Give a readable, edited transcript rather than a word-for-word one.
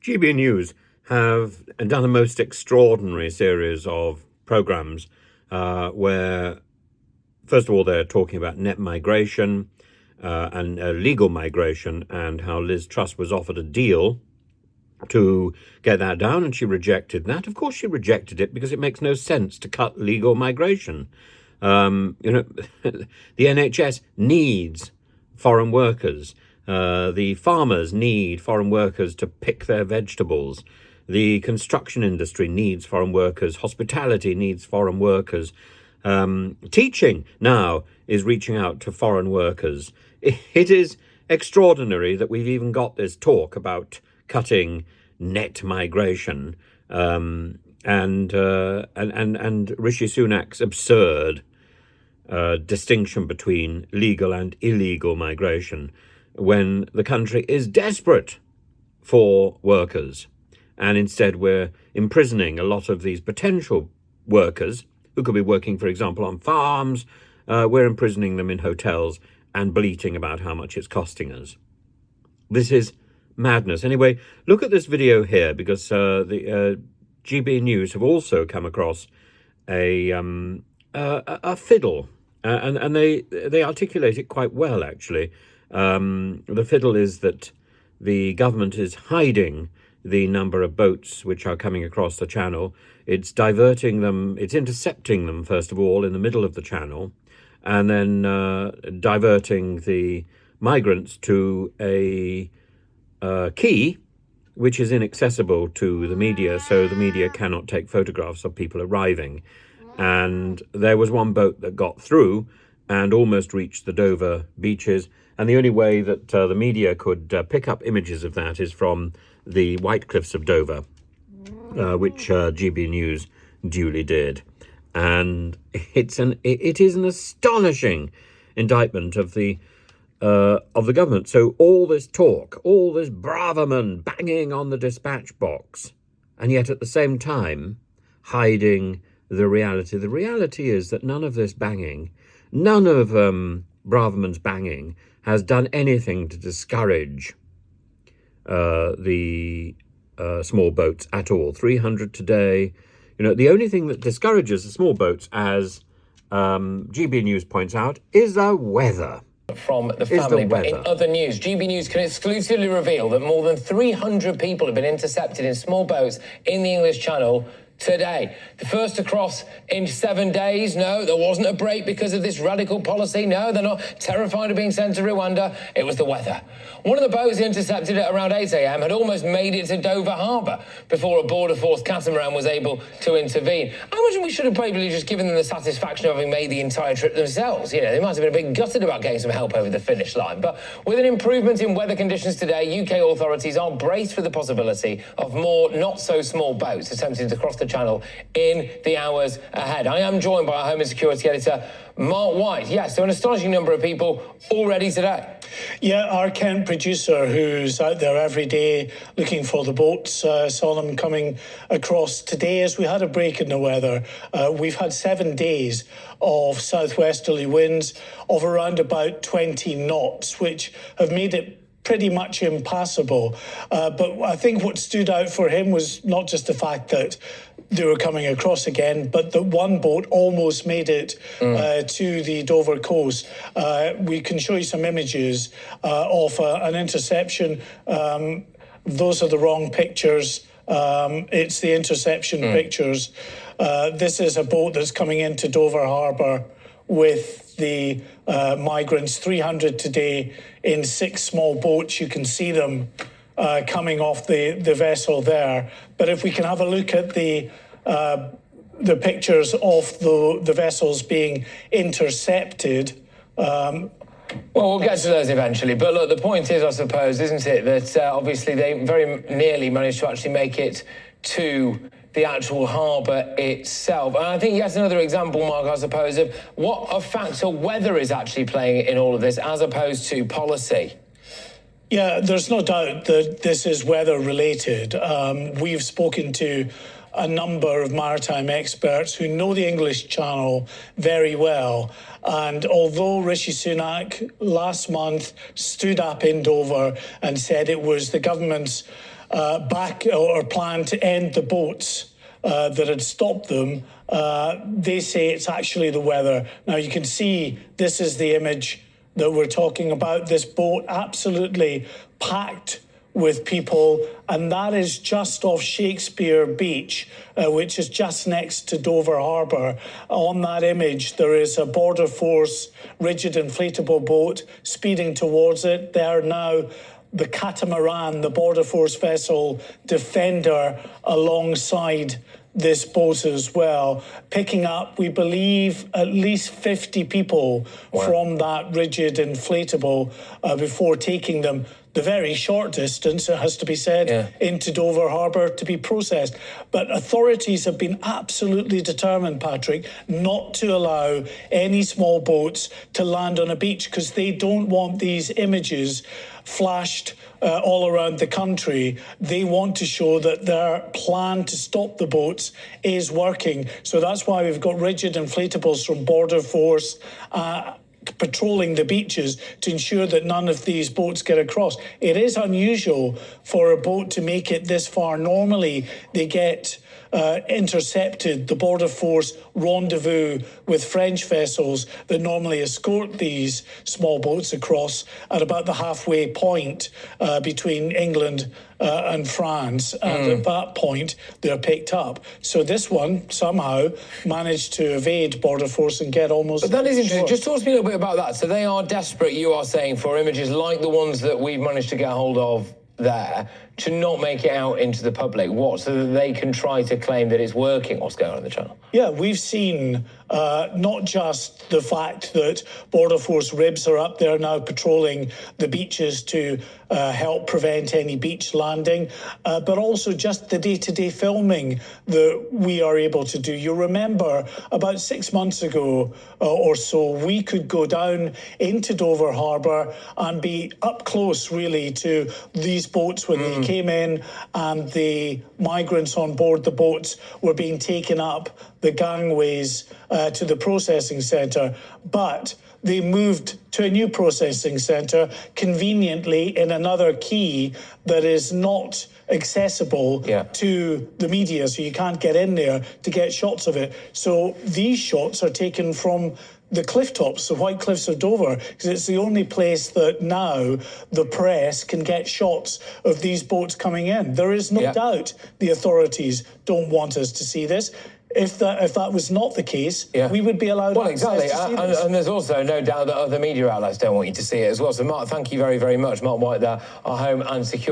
GB News have done a most extraordinary series of programmes where, first of all, they're talking about net migration and legal migration, and how Liz Truss was offered a deal to get that down, and she rejected that. Of course, she rejected it because it makes no sense to cut legal migration. The NHS needs foreign workers. The farmers need foreign workers to pick their vegetables. The construction industry needs foreign workers. Hospitality needs foreign workers. Teaching now is reaching out to foreign workers. It is extraordinary that we've even got this talk about cutting net migration, and Rishi Sunak's absurd distinction between legal and illegal migration, when the country is desperate for workers. And instead we're imprisoning a lot of these potential workers who could be working, for example, on farms. We're imprisoning them in hotels and bleating about how much it's costing us. This is madness. Anyway, look at this video here, because the GB News have also come across a fiddle, and they articulate it quite well, actually. The fiddle is that the government is hiding the number of boats which are coming across the channel. It's diverting them, it's intercepting them, first of all, in the middle of the channel, and then diverting the migrants to a quay which is inaccessible to the media, so the media cannot take photographs of people arriving. And there was one boat that got through and almost reached the Dover beaches, and the only way that the media could pick up images of that is from the White Cliffs of Dover, which GB News duly did. And it is an astonishing indictment of the government. So all this talk, all this Braverman banging on the dispatch box, and yet at the same time hiding the reality. The reality is that none of this banging, none of Braverman's banging has done anything to discourage the small boats at all. 300 today. The only thing that discourages the small boats, as GB News points out, is the weather. From the family. But in other news, GB News can exclusively reveal that more than 300 people have been intercepted in small boats in the English Channel today. The first to cross in 7 days. No, there wasn't a break because of this radical policy. No, they're not terrified of being sent to Rwanda. It was the weather. One of the boats intercepted at around 8 a.m. had almost made it to Dover Harbour before a border force catamaran was able to intervene. I imagine we should have probably just given them the satisfaction of having made the entire trip themselves. They might have been a bit gutted about getting some help over the finish line. But with an improvement in weather conditions today, UK authorities are braced for the possibility of more not-so-small boats attempting to cross the Channel in the hours ahead. I am joined by our Home and Security Editor, Mark White. Yes, so an astonishing number of people already today. Yeah, our Kent producer, who's out there every day looking for the boats, saw them coming across today as we had a break in the weather. We've had 7 days of southwesterly winds of around about 20 knots, which have made it pretty much impassable. But I think what stood out for him was not just the fact that they were coming across again, but that one boat almost made it to the Dover coast. We can show you some images of an interception. Those are the wrong pictures. It's the interception pictures. This is a boat that's coming into Dover Harbour with the migrants, 300 today in 6 small boats. You can see them coming off the vessel there. But if we can have a look at the pictures of the vessels being intercepted. Well, we'll get to those eventually. But look, the point is, I suppose, isn't it, that obviously they very nearly managed to actually make it to the actual harbour itself. And I think yet another example, Mark, I suppose, of what a factor weather is actually playing in all of this as opposed to policy. Yeah, there's no doubt that this is weather related. We've spoken to a number of maritime experts who know the English Channel very well. And although Rishi Sunak last month stood up in Dover and said it was the government's back or plan to end the boats that had stopped them. They say it's actually the weather. Now you can see this is the image that we're talking about. This boat absolutely packed with people, and that is just off Shakespeare Beach, which is just next to Dover Harbour. On that image, there is a Border Force rigid inflatable boat speeding towards it. They are now the catamaran, the Border Force vessel Defender, alongside this boat as well, picking up, we believe, at least 50 people from that rigid inflatable before taking them the very short distance, it has to be said, into Dover Harbour to be processed. But authorities have been absolutely determined, Patrick, not to allow any small boats to land on a beach, because they don't want these images flashed all around the country. They want to show that their plan to stop the boats is working. So that's why we've got rigid inflatables from Border Force patrolling the beaches to ensure that none of these boats get across. It is unusual for a boat to make it this far. Normally, they get intercepted. The Border Force rendezvous with French vessels that normally escort these small boats across at about the halfway point between England and France. And at that point, they're picked up. So this one somehow managed to evade Border Force and get almost... But that is interesting. Just talk to me a little bit about that. So they are desperate, you are saying, for images like the ones that we've managed to get hold of there to not make it out into the public. What? So that they can try to claim that it's working, what's going on in the channel? Yeah, we've seen not just the fact that Border Force ribs are up there now patrolling the beaches to help prevent any beach landing, but also just the day-to-day filming that we are able to do. You remember about 6 months ago or so, we could go down into Dover Harbour and be up close, really, to these boats when they came in and the migrants on board the boats were being taken up the gangways to the processing centre. But they moved to a new processing centre conveniently in another quay that is not accessible to the media, so you can't get in there to get shots of it. So these shots are taken from the cliff tops, the White Cliffs of Dover, because it's the only place that now the press can get shots of these boats coming in. There is no doubt the authorities don't want us to see this. If that was not the case, we would be allowed access to see this. And there's also no doubt that other media outlets don't want you to see it as well. So, Mark, thank you very, very much. Mark White there, our Home and Security